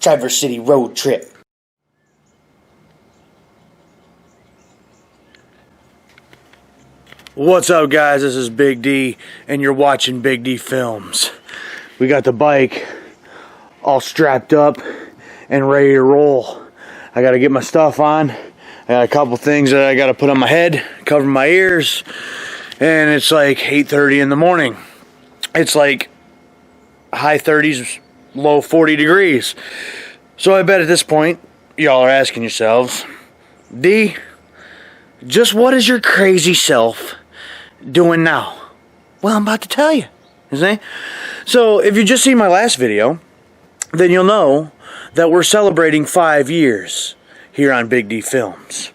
Traverse City road trip. What's up, guys? This is Big D, and you're watching Big D Films. We got the bike all strapped up and ready to roll. I gotta get my stuff on. I got a couple things that I gotta put on my head, cover my ears, and it's like 8:30 in the morning. It's like high 30s, low 40 degrees. So I bet at this point, y'all are asking yourselves, D, just what is your crazy self doing now? Well, I'm about to tell you. You see? So if you just seen my last video, then you'll know that we're celebrating 5 years here on Big D Films.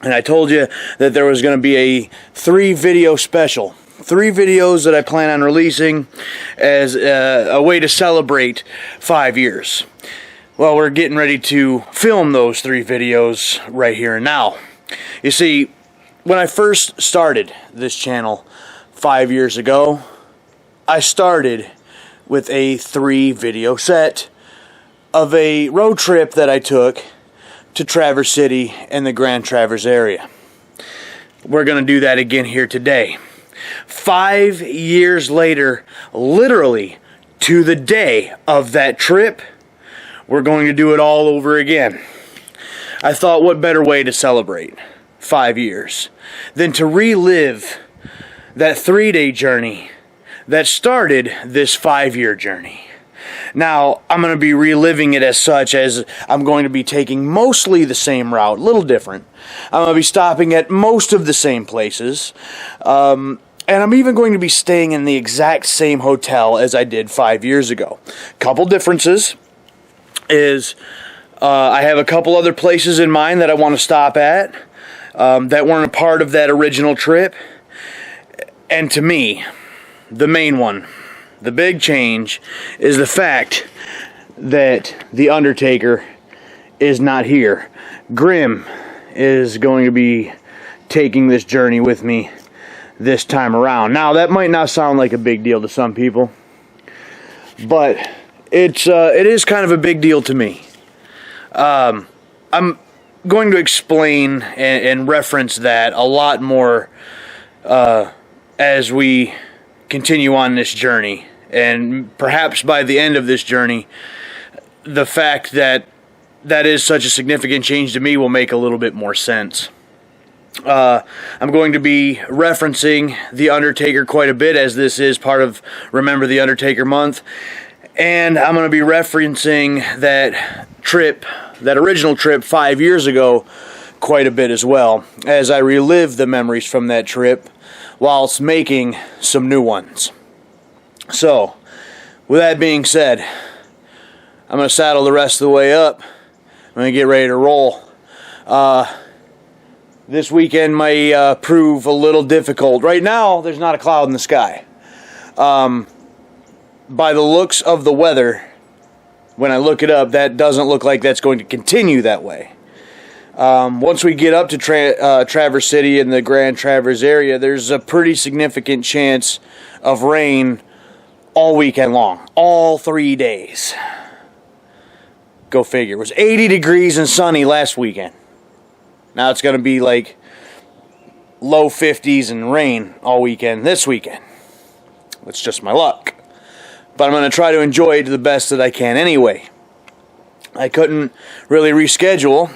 And I told you that there was going to be a 3-video special. 3 videos that I plan on releasing as a way to celebrate 5 years. Well, we're getting ready to film those 3 videos right here and now. You see, when I first started this channel 5 years ago, I started with a 3-video set of a road trip that I took to Traverse City and the Grand Traverse area. We're going to do that again here today. 5 years later, literally to the day of that trip, we're going to do it all over again. I thought, what better way to celebrate 5 years than to relive that 3-day journey that started this 5-year journey. Now, I'm going to be reliving it as such, as I'm going to be taking mostly the same route, a little different. I'm going to be stopping at most of the same places, and I'm even going to be staying in the exact same hotel as I did 5 years ago. Couple differences is I have a couple other places in mind that I want to stop at that weren't a part of that original trip. And to me, the main one, the big change, is the fact that the Undertaker is not here. Grim is going to be taking this journey with me this time around. Now, that might not sound like a big deal to some people, but it is kind of a big deal to me. I'm going to explain and reference that a lot more as we continue on this journey. And perhaps by the end of this journey, the fact that that is such a significant change to me will make a little bit more sense. I'm going to be referencing The Undertaker quite a bit, as this is part of Remember the Undertaker month. And I'm going to be referencing that trip, that original trip 5 years ago, quite a bit as well, as I relive the memories from that trip whilst making some new ones. So, with that being said, I'm going to saddle the rest of the way up. I'm going to get ready to roll. This weekend may prove a little difficult. Right now, there's not a cloud in the sky. By the looks of the weather, when I look it up, that doesn't look like that's going to continue that way. Once we get up to Traverse City and the Grand Traverse area, there's a pretty significant chance of rain all weekend long. All 3 days. Go figure. It was 80 degrees and sunny last weekend. Now it's going to be like low 50s and rain all weekend this weekend. It's just my luck. But I'm going to try to enjoy it to the best that I can anyway. I couldn't really reschedule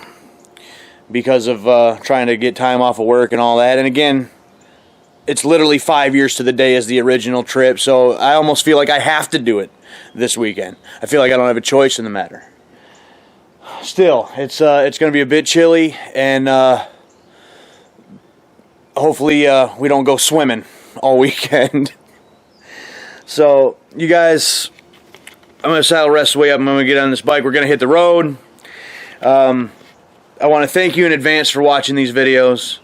because of trying to get time off of work and all that. And again, it's literally 5 years to the day as the original trip, so I almost feel like I have to do it this weekend. I feel like I don't have a choice in the matter. Still, it's going to be a bit chilly, and hopefully we don't go swimming all weekend. So, you guys, I'm going to saddle the rest of the way up. I'm going to get on this bike. We're going to hit the road. I want to thank you in advance for watching these videos.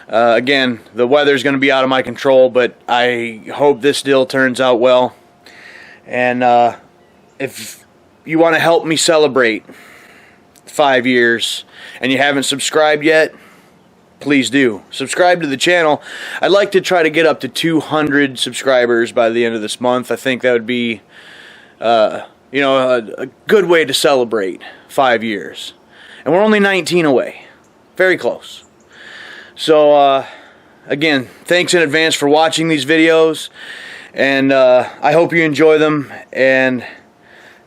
Again, the weather's going to be out of my control, but I hope this still turns out well. And if you want to help me celebrate 5 years and you haven't subscribed yet, please do. Subscribe to the channel. I'd like to try to get up to 200 subscribers by the end of this month. I think that would be You know, a good way to celebrate 5 years. And we're only 19 away. Very close. So, again, thanks in advance for watching these videos. And I hope you enjoy them. And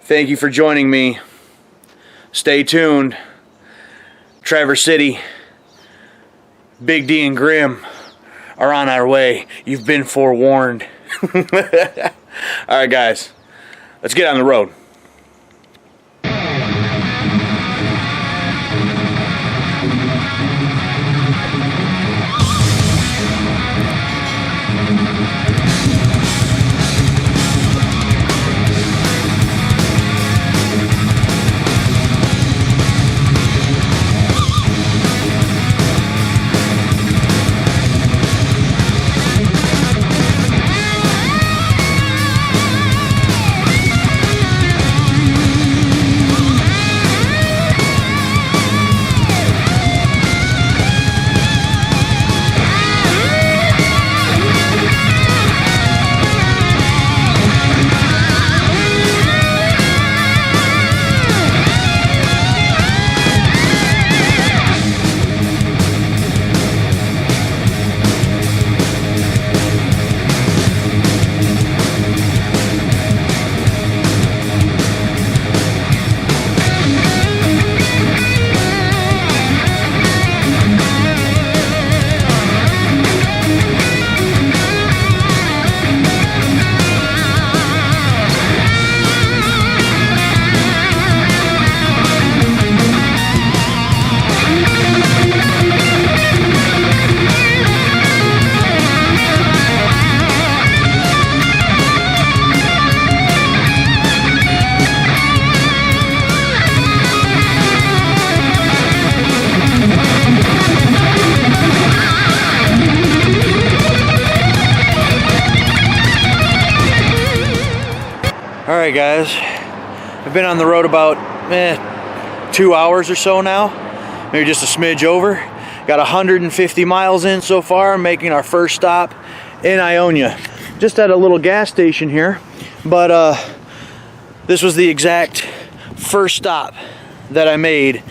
thank you for joining me. Stay tuned. Traverse City, Big D and Grim are on our way. You've been forewarned. Alright guys, let's get on the road. Alright guys, I've been on the road about 2 hours or so now, maybe just a smidge over. Got 150 miles in so far, making our first stop in Ionia. Just at a little gas station here, but this was the exact first stop that I made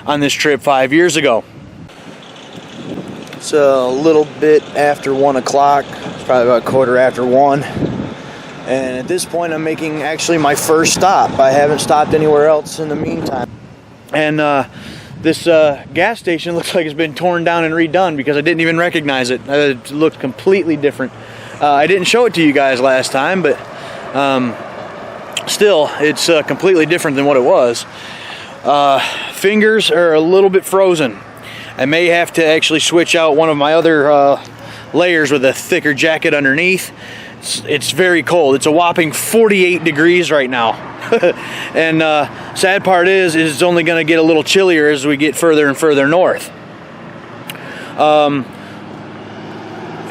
on this trip 5 years ago. It's a little bit after 1 o'clock, it's probably about 1:15. And at this point, I'm making actually my first stop. I haven't stopped anywhere else in the meantime. And this gas station looks like it's been torn down and redone because I didn't even recognize it. It looked completely different. I didn't show it to you guys last time, but still, it's completely different than what it was. Fingers are a little bit frozen. I may have to actually switch out one of my other layers with a thicker jacket underneath. It's very cold. It's a whopping 48 degrees right now. And sad part is it's only going to get a little chillier as we get further and further north.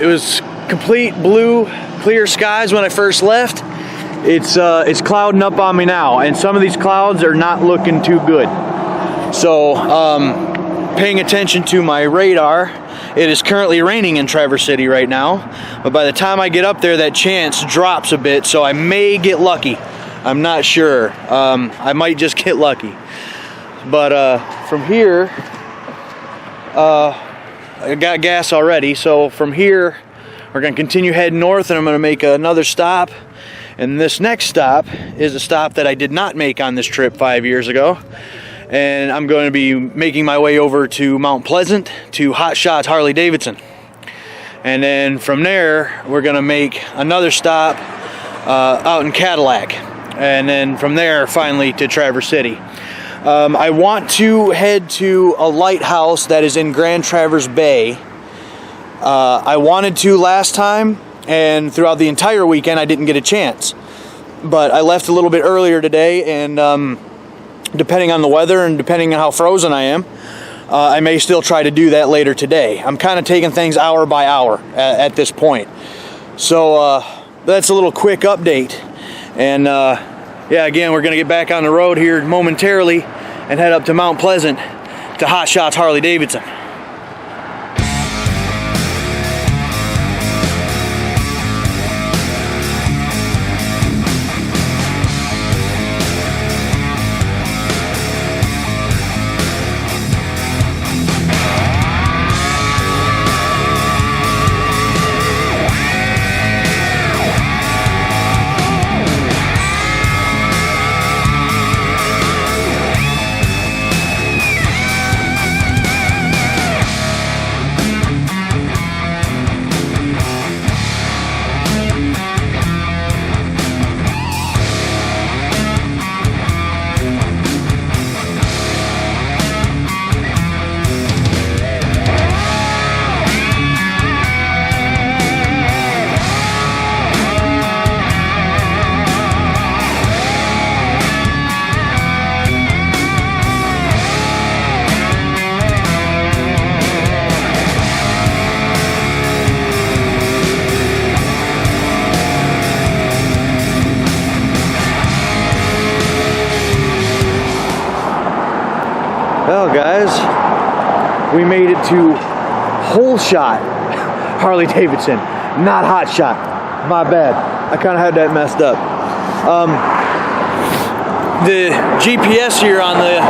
It was complete blue, clear skies when I first left. It's clouding up on me now, and some of these clouds are not looking too good. So paying attention to my radar, it is currently raining in Traverse City right now, but by the time I get up there, that chance drops a bit, so I may get lucky. I'm not sure. I might just get lucky. But from here, I got gas already, so from here, we're going to continue heading north, and I'm going to make another stop. And this next stop is a stop that I did not make on this trip 5 years ago. And I'm going to be making my way over to Mount Pleasant to Hot Shots Harley-Davidson. And then from there, we're going to make another stop out in Cadillac. And then from there, finally to Traverse City. I want to head to a lighthouse that is in Grand Traverse Bay. I wanted to last time, and throughout the entire weekend, I didn't get a chance. But I left a little bit earlier today, and depending on the weather and depending on how frozen I am, I may still try to do that later today. I'm kind of taking things hour by hour at this point. So that's a little quick update. And yeah, again, we're going to get back on the road here momentarily and head up to Mount Pleasant to Hot Shots Harley-Davidson. we made it to Whole Shot Harley-Davidson, not Hot Shot. My bad. I kind of had that messed up. The GPS here on the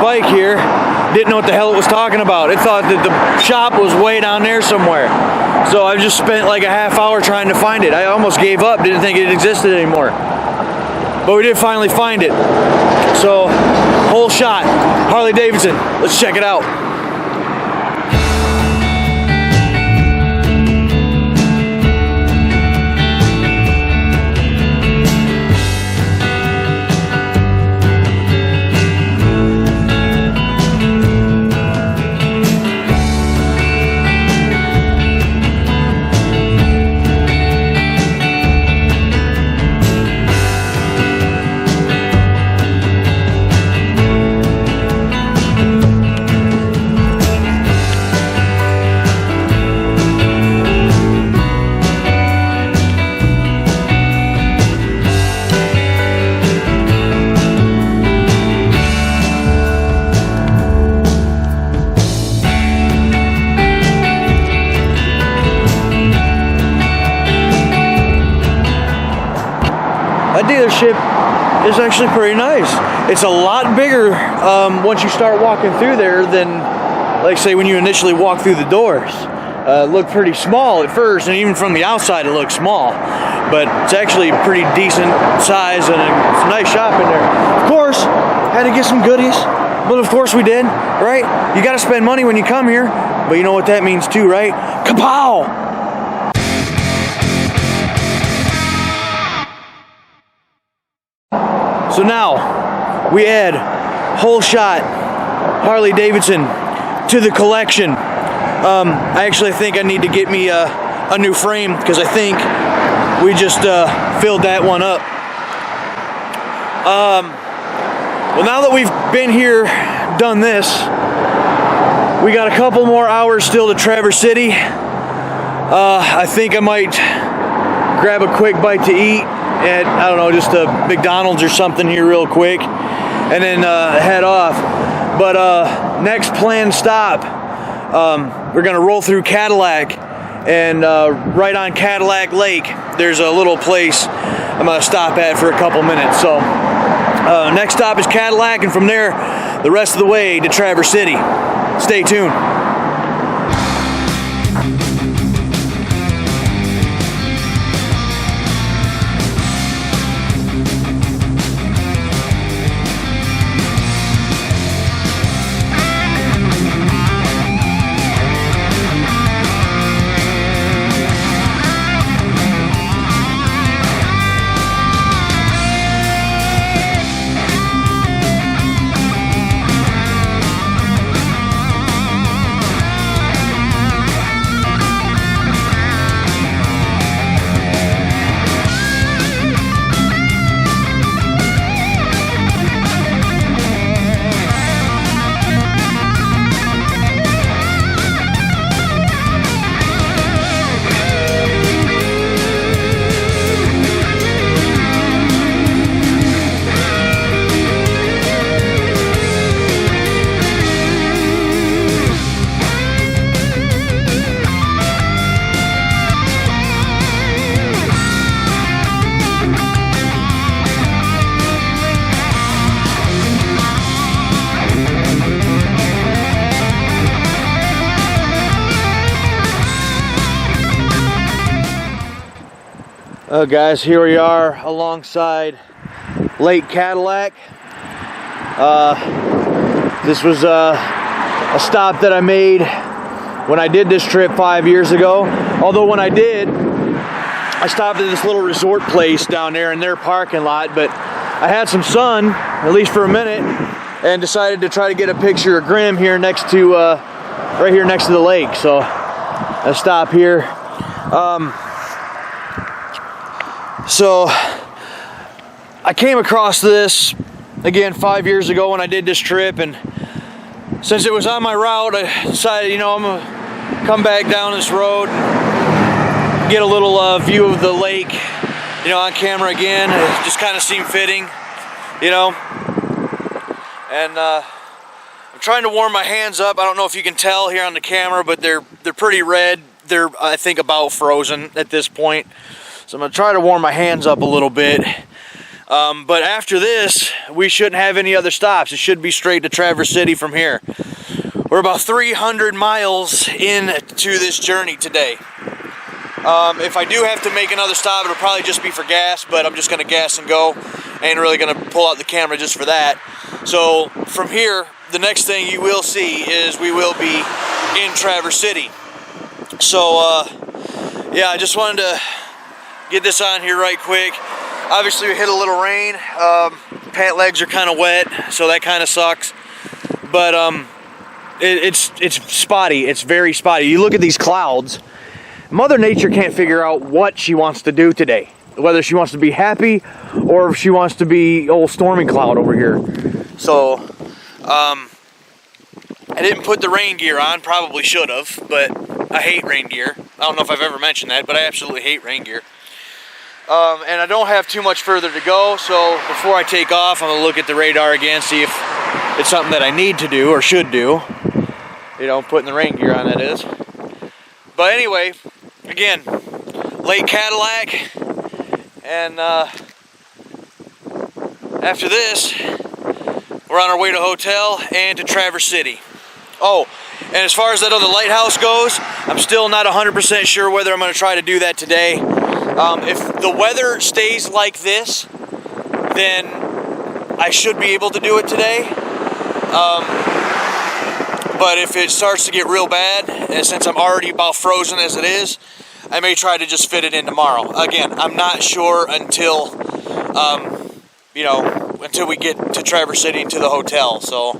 bike here didn't know what the hell it was talking about. It thought that the shop was way down there somewhere. So I've just spent like a half hour trying to find it. I almost gave up, didn't think it existed anymore. But we did finally find it. So, Whole Shot Harley-Davidson. Let's check it out. That dealership is actually pretty nice. It's a lot bigger once you start walking through there than, like, say, when you initially walk through the doors. It looked pretty small at first, and even from the outside it looked small. But it's actually pretty decent size, and it's a nice shop in there. Of course, had to get some goodies, but of course we did, right? You got to spend money when you come here, but you know what that means too, right? Kapow! So now we add Whole Shot Harley-Davidson to the collection. I actually think I need to get me a new frame because I think we just filled that one up. Well, now that we've been here, done this, we got a couple more hours still to Traverse City. I think I might grab a quick bite to eat at, I don't know, just a McDonald's or something here real quick, and then head off. But next planned stop, we're gonna roll through Cadillac, and right on Cadillac Lake, there's a little place I'm gonna stop at for a couple minutes. So next stop is Cadillac, and from there, the rest of the way to Traverse City. Stay tuned. Guys, here we are alongside Lake Cadillac. This was a stop that I made when I did this trip 5 years ago. Although when I did, I stopped at this little resort place down there in their parking lot, but I had some sun, at least for a minute, and decided to try to get a picture of Grimm here next to, right here next to the lake. So I stop here. So I came across this again 5 years ago when I did this trip, and since it was on my route, I decided, you know, I'm gonna come back down this road and get a little view of the lake, you know, on camera again. It just kind of seemed fitting, you know. And I'm trying to warm my hands up. I don't know if you can tell here on the camera, but they're pretty red. They're, I think, about frozen at this point. So I'm going to try to warm my hands up a little bit. But after this, we shouldn't have any other stops. It should be straight to Traverse City from here. We're about 300 miles into this journey today. If I do have to make another stop, it'll probably just be for gas, but I'm just going to gas and go. I ain't really going to pull out the camera just for that. So from here, the next thing you will see is we will be in Traverse City. So, yeah, I just wanted to get this on here right quick. Obviously, we hit a little rain. Pant legs are kind of wet, so that kind of sucks. But it's spotty. It's very spotty. You look at these clouds. Mother Nature can't figure out what she wants to do today. Whether she wants to be happy or if she wants to be old storming cloud over here. So, I didn't put the rain gear on. Probably should have, but I hate rain gear. I don't know if I've ever mentioned that, but I absolutely hate rain gear. And I don't have too much further to go, so before I take off, I'm going to look at the radar again, see if it's something that I need to do or should do. You know, putting the rain gear on, that is. But anyway, again, late Cadillac, and after this, we're on our way to hotel and to Traverse City. Oh, and as far as that other lighthouse goes, I'm still not 100% sure whether I'm going to try to do that today. If the weather stays like this, then I should be able to do it today. But if it starts to get real bad, and since I'm already about frozen as it is, I may try to just fit it in tomorrow. Again, I'm not sure until, you know, until we get to Traverse City and to the hotel. So,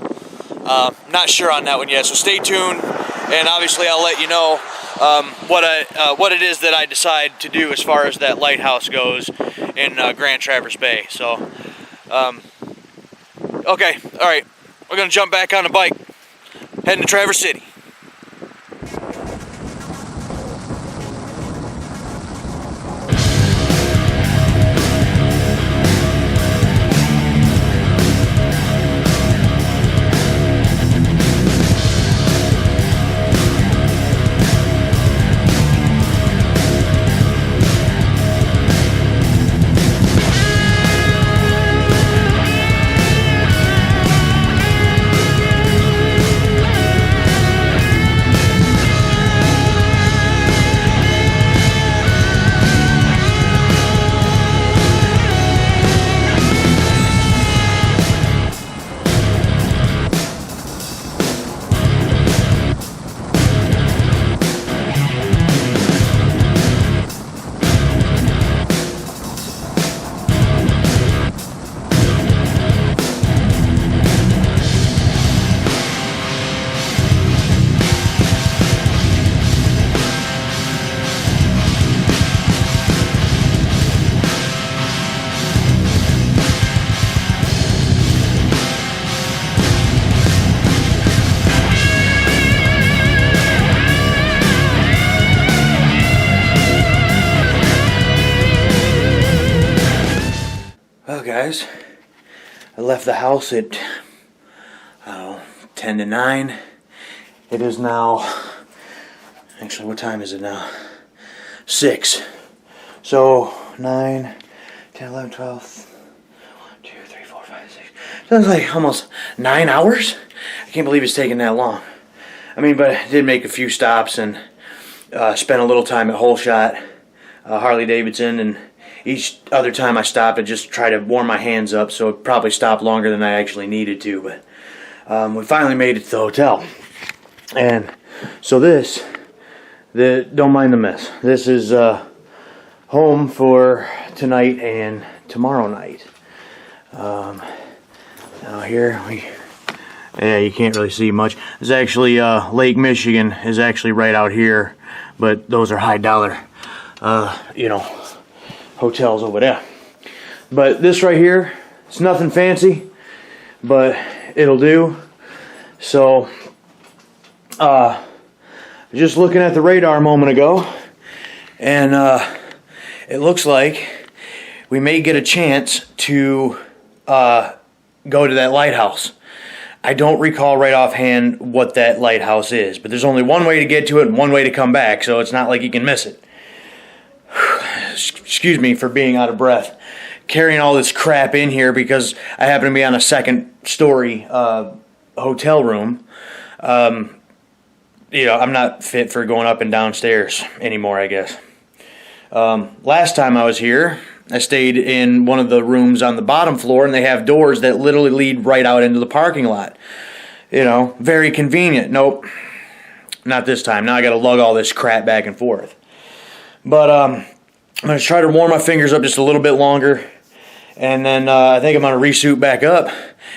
not sure on that one yet. So stay tuned, and obviously I'll let you know what it is that I decide to do as far as that lighthouse goes in Grand Traverse Bay. So, okay, all right, we're gonna jump back on the bike, heading to Traverse City. Well, guys, I left the house at 10 to 9. It is now, actually, what time is it now? 6. So 9, 10, 11, 12, 1, 2, 3, 4, 5, 6. Sounds like almost 9 hours. I can't believe it's taken that long. I mean, but I did make a few stops and spent a little time at Whole Shot, Harley-Davidson, and each other time I stopped, I just tried to warm my hands up, so it probably stopped longer than I actually needed to. But we finally made it to the hotel, and so don't mind the mess. This is home for tonight and tomorrow night. Now here yeah, you can't really see much. There's actually Lake Michigan is actually right out here, but those are high dollar, you know, hotels over there. But this right here, it's nothing fancy, but it'll do. So just looking at the radar a moment ago, and it looks like we may get a chance to go to that lighthouse. I don't recall right offhand what that lighthouse is, but there's only one way to get to it and one way to come back, so it's not like you can miss it. Excuse me for being out of breath. Carrying all this crap in here because I happen to be on a second story hotel room. You know, I'm not fit for going up and downstairs anymore, I guess. Last time I was here, I stayed in one of the rooms on the bottom floor, and they have doors that literally lead right out into the parking lot. You know, very convenient. Nope, not this time. Now I got to lug all this crap back and forth. But I'm going to try to warm my fingers up just a little bit longer, and then I think I'm going to resuit back up,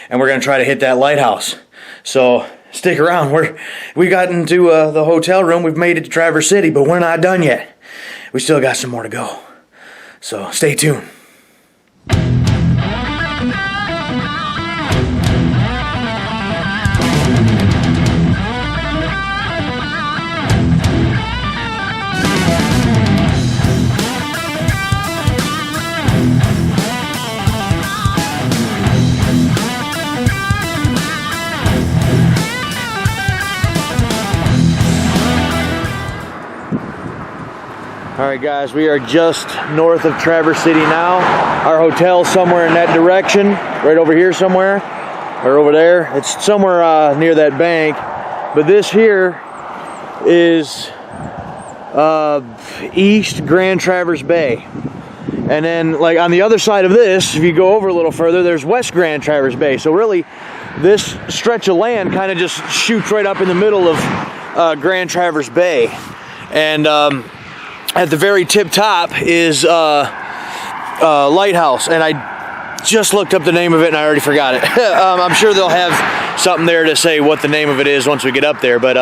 and we're going to try to hit that lighthouse. So stick around. We got into the hotel room. We've made it to Traverse City, but we're not done yet. We still got some more to go. So stay tuned. Alright guys, we are just north of Traverse City now. Our hotel's somewhere in that direction, right over here somewhere, or over there. It's somewhere near that bank. But this here is East Grand Traverse Bay. And then like on the other side of this, if you go over a little further, there's West Grand Traverse Bay. So really, this stretch of land kind of just shoots right up in the middle of Grand Traverse Bay. And at the very tip top is Lighthouse, and I just looked up the name of it and I already forgot it. I'm sure they'll have something there to say what the name of it is once we get up there. But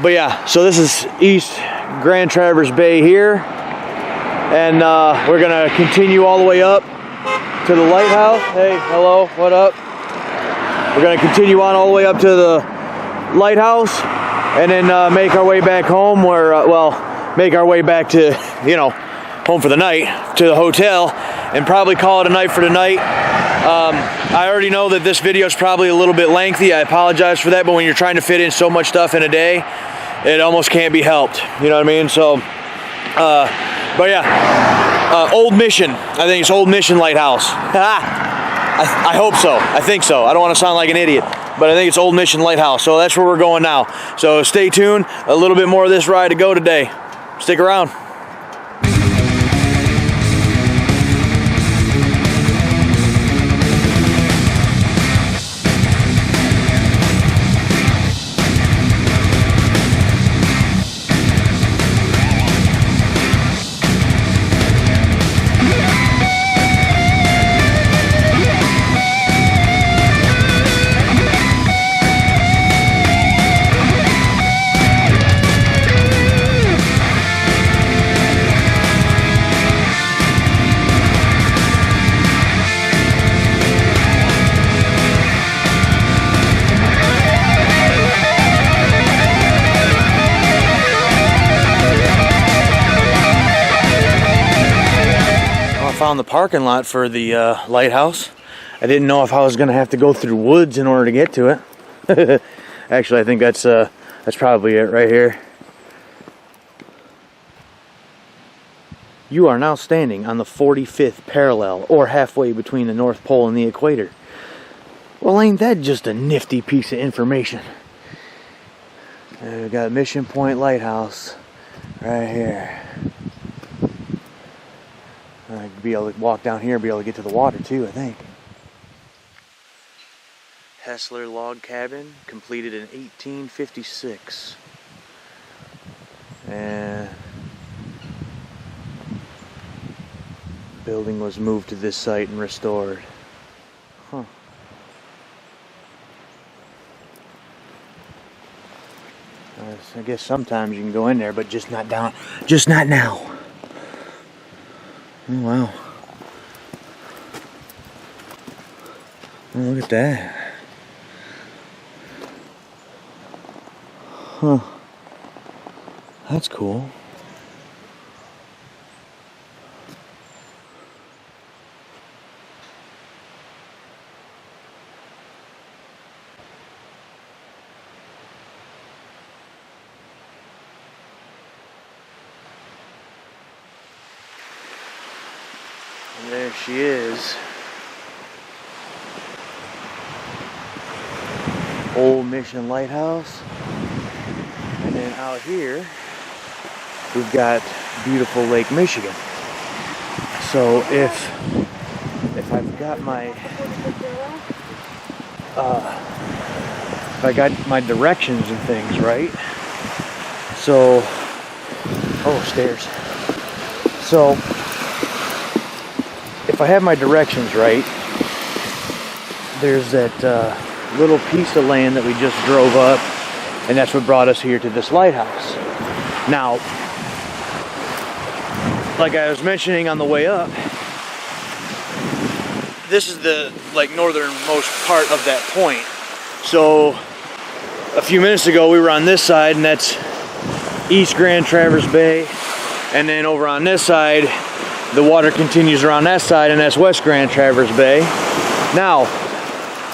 yeah, so this is East Grand Traverse Bay here, and we're gonna continue all the way up to the lighthouse. Hey, hello, what up? We're gonna continue on all the way up to the lighthouse, and then make our way back home, where, make our way back to, you know, home for the night, to the hotel, and probably call it a night for tonight. I already know that this video is probably a little bit lengthy. I apologize for that, but when you're trying to fit in so much stuff in a day, it almost can't be helped. You know what I mean? So, but yeah, Old Mission. I think it's Old Mission Lighthouse. I hope so. I think so. I don't want to sound like an idiot, but I think it's Old Mission Lighthouse. So that's where we're going now. So stay tuned. A little bit more of this ride to go today. Stick around. Found the parking lot for the lighthouse. I didn't know if I was gonna have to go through woods in order to get to it. Actually, I think that's probably it right here. You are now standing on the 45th parallel, or halfway between the North Pole and the equator. Well, ain't that just a nifty piece of information? We got Mission Point Lighthouse right here. I'd be able to walk down here and be able to get to the water too, I think. Hessler log cabin, completed in 1856. And building was moved to this site and restored. Huh. I guess sometimes you can go in there, but just not now. Oh wow. Oh, look at that. Huh. That's cool. There she is. Old Mission Lighthouse. And then out here, we've got beautiful Lake Michigan. So if I've got my if I got my directions and things right, so stairs. So if I have my directions right, there's that little piece of land that we just drove up, and that's what brought us here to this lighthouse. Now, like I was mentioning on the way up, this is the northernmost part of that point. So a few minutes ago we were on this side, and that's East Grand Traverse Bay, and then over on this side the water continues around that side, and that's West Grand Traverse Bay. Now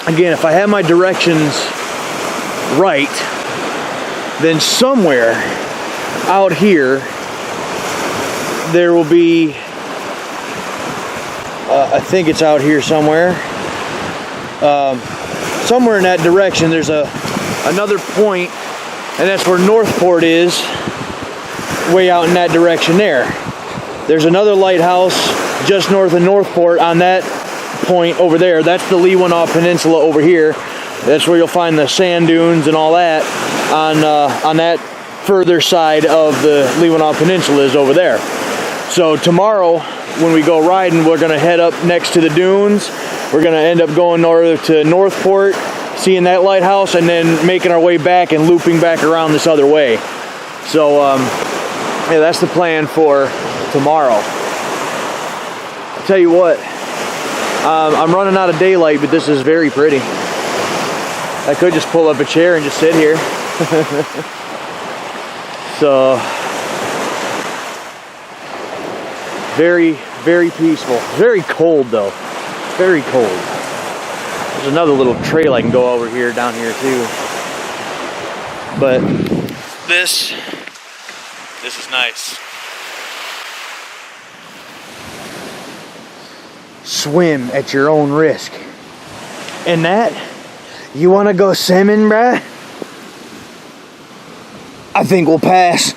again, if I have my directions right, then somewhere out here there will be, I think it's out here somewhere. Somewhere in that direction there's another point, and that's where Northport is, way out in that direction there. There's another lighthouse just north of Northport on that point over there. That's the Leewichita Peninsula over here. That's where you'll find the sand dunes and all that on that further side of the Leewichita Peninsula is over there. So tomorrow when we go riding, we're going to head up next to the dunes. We're going to end up going north to Northport, seeing that lighthouse, and then making our way back and looping back around this other way. So yeah, that's the plan for tomorrow. I'll tell you what, I'm running out of daylight, but this is very pretty. I could just pull up a chair and just sit here. So very, very peaceful. Very cold though. Very cold. There's another little trail I can go over here, down here too. But this is nice. Swim at your own risk. And that, you wanna go swimming, bruh? I think we'll pass.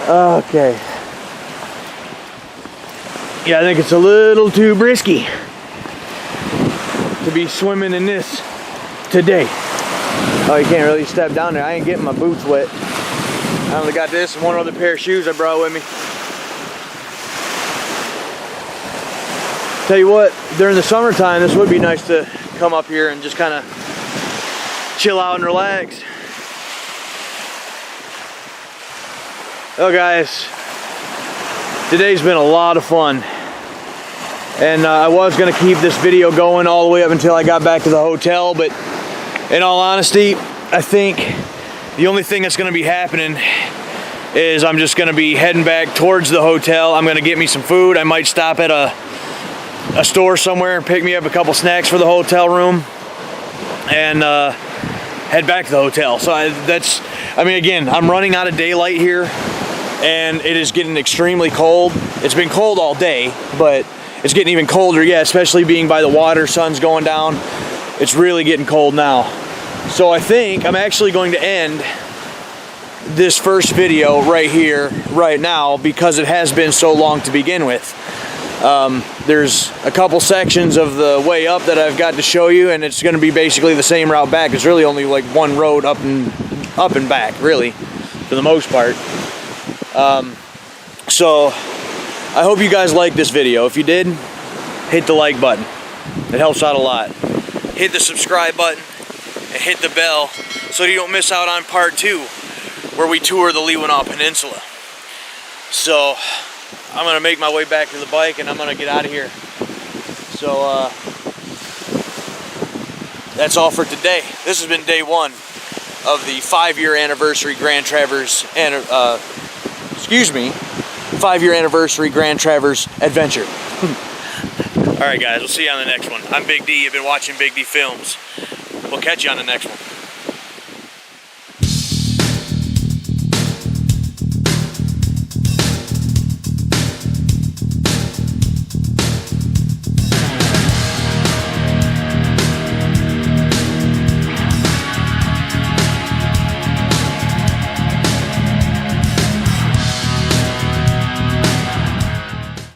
Okay. Yeah, I think it's a little too brisky to be swimming in this today. Oh, you can't really step down there. I ain't getting my boots wet. I only got this and one other pair of shoes I brought with me. Tell you what, during the summertime, this would be nice to come up here and just kind of chill out and relax. Oh guys, today's been a lot of fun, and I was going to keep this video going all the way up until I got back to the hotel, but in all honesty, I think the only thing that's going to be happening is I'm just going to be heading back towards the hotel. I'm going to get me some food. I might stop at a store somewhere and pick me up a couple snacks for the hotel room, and head back to the hotel. So I mean, again, I'm running out of daylight here, and it is getting extremely cold. It's been cold all day, but it's getting even colder, yeah, especially being by the water, sun's going down. It's really getting cold now. So I think I'm actually going to end this first video right here, right now, because it has been so long to begin with. There's a couple sections of the way up that I've got to show you, and it's going to be basically the same route back. It's really only like one road up and back, really, for the most part. So I hope you guys liked this video. If you did, hit the like button. It helps out a lot. Hit the subscribe button and hit the bell so you don't miss out on part 2, where we tour the Leewichita Peninsula. So I'm gonna make my way back to the bike, and I'm gonna get out of here. So that's all for today. This has been day 1 of the 5-year anniversary Grand Traverse, 5-year anniversary Grand Traverse adventure. Alright guys, we'll see you on the next one. I'm Big D, you've been watching Big D Films. We'll catch you on the next one.